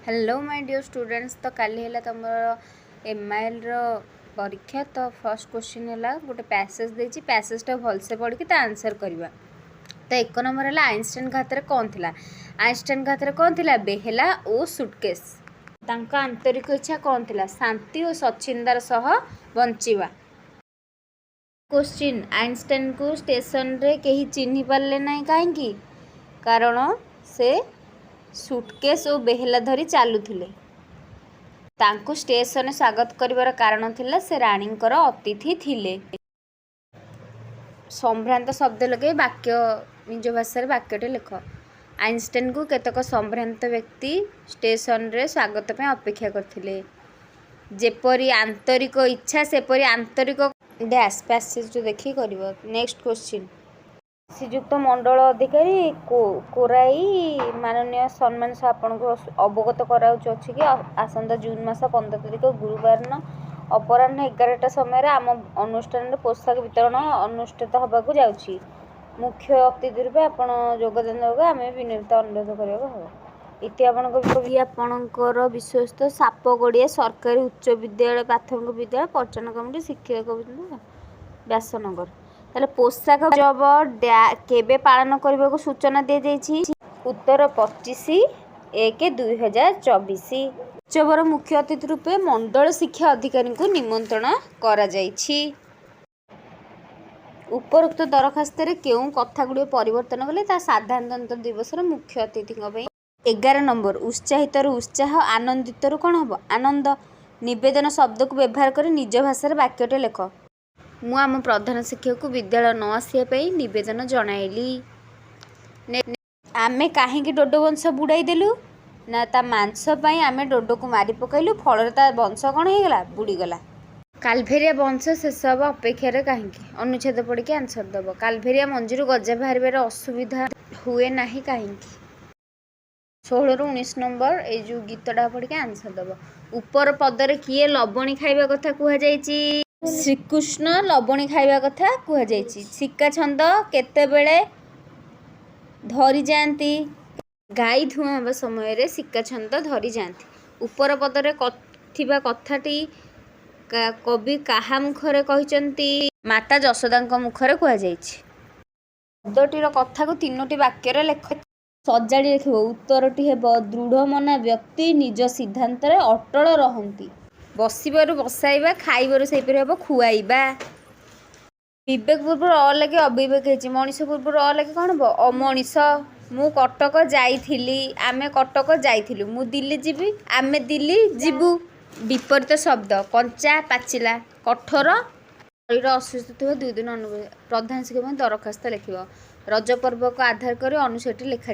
Hello my dear students. तो काली है तुम एमआईएल परीक्षा। तो फर्स्ट क्वेश्चन है गोटे पैसेज देती पैसेजटा भलसे पढ़ के आंसर करवा। तो एक नंबर है आइंस्टाइन हाथ में कौन थी। आइंस्टाइन हाथ में कौन थी बेहेला और सुटकेस। तांका आंतरिक इच्छा कौन थी शांति और सचिंदार सह बंचिवा। क्वेश्चन आइंस्टाइन को स्टेशन रे कहीं चिन्ह पारे ना कहीं कारण से सुटकेस और बेहेला धरी चलुले। तांको स्टेशन स्वागत करिवार कारण थिला से राणींकर अतिथि थिले। संभ्रांत शब्द लगे वाक्य निज भाषा वाक्यटे लिख। आइंस्टाइन को केतक संभ्रांत व्यक्ति स्टेशन रे स्वागत पे अपेक्षा करथिले। जेपरी आंतरिक इच्छा सेपरी आंतरिक डैश पैसेज जो देखी करिवो। नेक्स्ट क्वेश्चन श्रीयुक्त मंडल अधिकारी कोराई माननीय सम्मान सह आपन को अवगत कराउछ अछि कि आसंता जून मास 15 तारिख गुरुवार न अपराह्न 11टा समय आम अनुष्ठान पोशाक वितरण अनुष्ठित होबाकू जाउछि। मुख्य अतिथि रूपे आपण योगदान देबा आम विनम्र अनुरोध करबा हो। इति आपणकर विश्वस्त सापगड़िया सरकारी उच्च विद्यालय प्राथमिक विद्यालय पर्यटन कमिटी शिक्षक व्यासनगर। ताले पोशाक जब केबे पालन करने को सूचना दी जाइए। उत्तर 25/1/2024। उत्सवर मुख्य अतिथि रूपे मंडल शिक्षा अधिकारी को निमंत्रण करा जाइछि। उपरोक्त दरखास्त केउं कथा गुडी परिवर्तन कले ता साधारणतंत्र दिवस मुख्य अतिथि 11 नंबर उत्साहित उत्साह आनंदित कौन हम आनंद। निवेदन शब्द को व्यवहार कर निज भाषा वाक्यटे लेख। मु आम प्रधान शिक्षक को विद्यालय न आसवाई नवेदन जनाइली। आमे कहीं डोडो वंश बुड़ाई देलु ना ता मांस आमे डोडो को मारी पकईलु फल ता वंश कौन होगला बुड़ीगला। कालभेरिया वंश शेष हम अपेक्षा कहीं अनुच्छेद पढ़ के आंसर दब। कालभेरिया मंजूर गजा बाहर असुविधा हुए ना कहीं। 16 ରୁ 19 नंबर ए जो गीतटा पढ़ के आंसर दब। ऊपर पदरे किए लबणी खाइबा कथा कुहा जायछि। श्रीकृष्ण लबणी खाइबा कथा कुहा जायछि। सिक्का छंद केतेबेले धरी जाती गाई धुआ हवा समय रे सिक्का छंद धरी जाती। ऊपर पदरे थिबा कथाटी कवि काहा मुखरे कहिचंती माता जशोदांक मुखरे कुहा जायछि। शब्दटीर कथा को 3टी वाक्य लेख सजाड़ी लिख। उत्तरटी हेब दृढ़ मना व्यक्ति निज सिद्धांत अटल रहंती। बसबार बसाइबा खाइबार सेपरि हेब खुआइबा। विवेक पूर्व अ लगे अविवेक है। मनीष पूर्व अ लगे कौन हम अमनीष। मु कटक जाइथिली आमे कटक जाइथिलु। मु दिल्ली जीवी आमे दिल्ली जीवु। विपरीत शब्द कंचा पाचिला कठोर शरीर असुस्थ थे 2 दिन प्रधान शिक्षक दरखास्त लिख। रज पर्व को आधार कर अनुच्छेद लिखा।